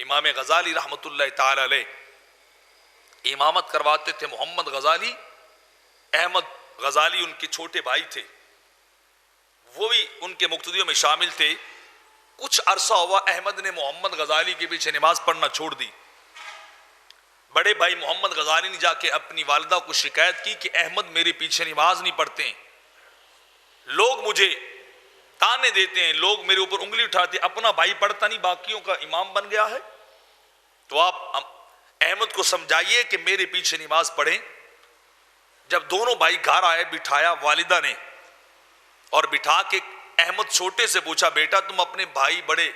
امام غزالی رحمۃ اللہ تعالی علیہ امامت کرواتے تھے. محمد غزالی، احمد غزالی ان کے چھوٹے بھائی تھے، وہ بھی ان کے مقتدیوں میں شامل تھے. کچھ عرصہ ہوا احمد نے محمد غزالی کے پیچھے نماز پڑھنا چھوڑ دی. بڑے بھائی محمد غزالی نے جا کے اپنی والدہ کو شکایت کی کہ احمد میرے پیچھے نماز نہیں پڑھتے ہیں، لوگ مجھے تانے دیتے ہیں، لوگ میرے اوپر انگلی اٹھاتے ہیں، اپنا بھائی پڑھتا نہیں، باقیوں کا امام بن گیا ہے. تو آپ احمد کو سمجھائیے کہ میرے پیچھے نماز پڑھیں. جب دونوں بھائی گھر آئے، بٹھایا والدہ نے، اور بٹھا کے احمد چھوٹے سے پوچھا، بیٹا تم اپنے بھائی بڑے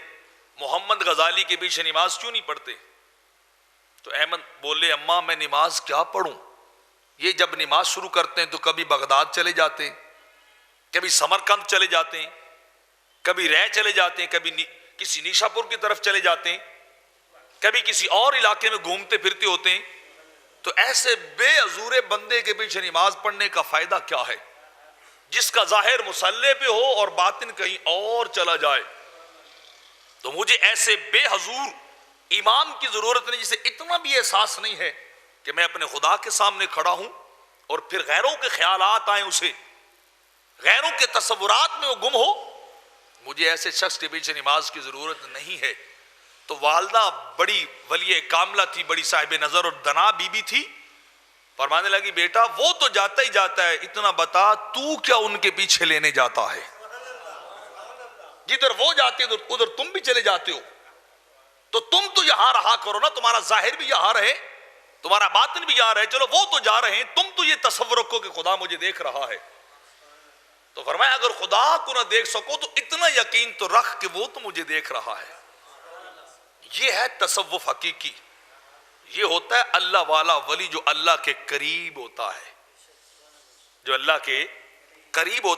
محمد غزالی کے پیچھے نماز کیوں نہیں پڑھتے؟ تو احمد بولے، اماں میں نماز کیا پڑھوں، یہ جب نماز شروع کرتے ہیں تو کبھی بغداد چلے جاتے ہیں، کبھی سمرقند چلے جاتے ہیں، کبھی رے چلے جاتے ہیں، کبھی کسی نیشا پور کی طرف چلے جاتے ہیں، کبھی کسی اور علاقے میں گھومتے پھرتے ہوتے ہیں. تو ایسے بے عذورے بندے کے پیچھے نماز پڑھنے کا فائدہ کیا ہے، جس کا ظاہر مصلی پہ ہو اور باطن کہیں اور چلا جائے؟ تو مجھے ایسے بے حضور امام کی ضرورت نہیں جسے اتنا بھی احساس نہیں ہے کہ میں اپنے خدا کے سامنے کھڑا ہوں اور پھر غیروں کے خیالات آئیں، اسے غیروں کے تصورات میں وہ گم ہو. مجھے ایسے شخص کے پیچھے نماز کی ضرورت نہیں ہے. تو والدہ بڑی ولی کاملہ تھی، بڑی صاحب نظر اور دنا بی بی تھی. فرمانے لگی، بیٹا وہ تو جاتا ہی جاتا ہے، اتنا بتا تو کیا ان کے پیچھے لینے جاتا ہے؟ جدھر وہ جاتے ادھر تم بھی چلے جاتے ہو، تو تم تو یہاں رہا کرو نا، تمہارا ظاہر بھی یہاں رہے، تمہارا باطن بھی یہاں رہے. چلو وہ تو جا رہے ہیں، تم تو یہ تصور رکھو کہ خدا مجھے دیکھ رہا ہے. تو فرمایا اگر خدا کو نہ دیکھ سکو تو اتنا یقین تو رکھ کہ وہ تو مجھے دیکھ رہا ہے. یہ ہے تصوف حقیقی. یہ ہوتا ہے اللہ والا ولی جو اللہ کے قریب ہوتا ہے، جو اللہ کے قریب ہوتا ہے.